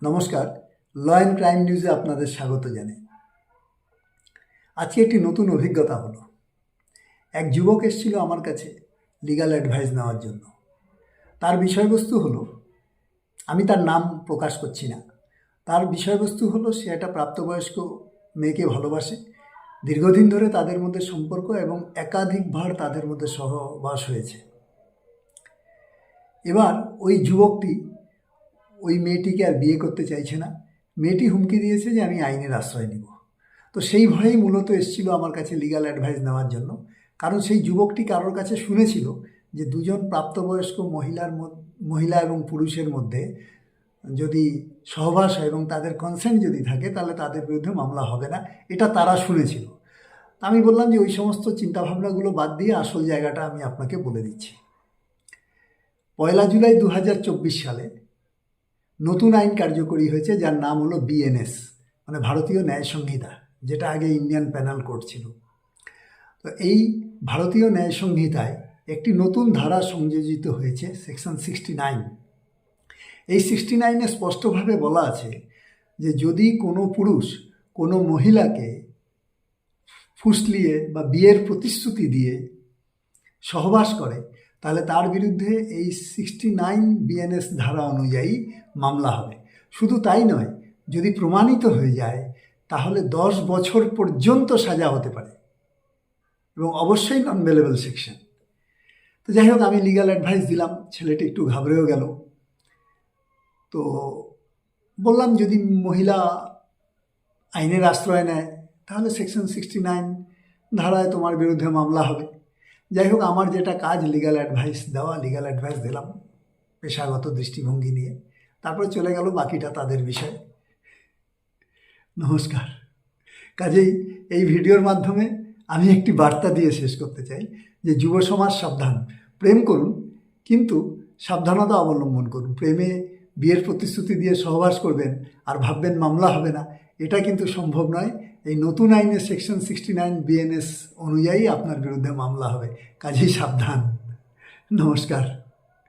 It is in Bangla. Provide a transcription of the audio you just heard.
নমস্কার, ল অ্যান্ড ক্রাইম নিউজে আপনাদের স্বাগত জানাই। আজকে একটি নতুন অভিজ্ঞতা হলো। এক যুবক এসেছিল আমার কাছে লিগ্যাল অ্যাডভাইস নেওয়ার জন্য। তার বিষয়বস্তু হলো, আমি তার নাম প্রকাশ করছি না, তার বিষয়বস্তু হলো সে একটা প্রাপ্তবয়স্ক মেয়েকে ভালোবাসে। দীর্ঘদিন ধরে তাদের মধ্যে সম্পর্ক এবং একাধিকবার তাদের মধ্যে সহবাস হয়েছে। এবার ওই যুবকটি ওই মেয়েটিকে আর বিয়ে করতে চাইছে না। মেয়েটি হুমকি দিয়েছে যে আমি আইনের আশ্রয় নিব। তো সেই ভয়েই মূলত এসেছিল আমার কাছে লিগ্যাল অ্যাডভাইস নেওয়ার জন্য। কারণ সেই যুবকটি কারোর কাছে শুনেছিল যে দুজন প্রাপ্তবয়স্ক মহিলা এবং পুরুষের মধ্যে যদি সহবাস হয় এবং তাদের কনসেন্ট যদি থাকে তাহলে তাদের বিরুদ্ধে মামলা হবে না, এটা তারা শুনেছিল। আমি বললাম যে ওই সমস্ত চিন্তাভাবনাগুলো বাদ দিয়ে আসল জায়গাটা আমি আপনাকে বলে দিচ্ছি। 1 জুলাই 2024 সালে নতুন আইন কার্যকরী হয়েছে, যার নাম হলো বিএনএস, মানে ভারতীয় ন্যায় সংহিতা, যেটা আগে ইন্ডিয়ান পেনাল কোড ছিল। তো এই ভারতীয় ন্যায় সংহিতায় একটি নতুন ধারা সংযোজিত হয়েছে, সেকশন 69। এই 69-এ স্পষ্টভাবে বলা আছে যে যদি কোনো পুরুষ কোনো মহিলাকে ফুসলিয়ে বা বিয়ের প্রতিশ্রুতি দিয়ে সহবাস করে তাহলে তার বিরুদ্ধে এই 69 বিএনএস ধারা অনুযায়ী মামলা হবে। শুধু তাই নয়, যদি প্রমাণিত হয়ে যায় তাহলে 10 বছর পর্যন্ত সাজা হতে পারে এবং অবশ্যই নন বেলেবল সেকশন। তো যাই হোক, আমি লিগ্যাল অ্যাডভাইস দিলাম, ছেলেটি একটু ঘাবড়েও গেল। তো বললাম যদি মহিলা আইনের আশ্রয় নেয় তাহলে সেকশন 69 ধারায় তোমার বিরুদ্ধে মামলা হবে। যাই হোক, আমার যেটা কাজ লিগ্যাল অ্যাডভাইস দেওয়া, লিগ্যাল অ্যাডভাইস দিলাম পেশাগত দৃষ্টিভঙ্গি নিয়ে। তারপরে চলে গেল বাকিটা তাদের বিষয়। নমস্কার। কাজেই এই ভিডিওর মাধ্যমে আমি একটি বার্তা দিয়ে শেষ করতে চাই যে যুব সমাজ সাবধান। প্রেম করুন, কিন্তু সাবধানতা অবলম্বন করুন। প্রেমে বিয়ের প্রতিশ্রুতি দিয়ে সহবাস করবেন আর ভাববেন মামলা হবে না, এটা কিন্তু সম্ভব নয়। এই নতুন আইনের সেকশন 69 বিএনএস অনুযায়ী আপনার বিরুদ্ধে মামলা হবে। কাজেই সাবধান। নমস্কার।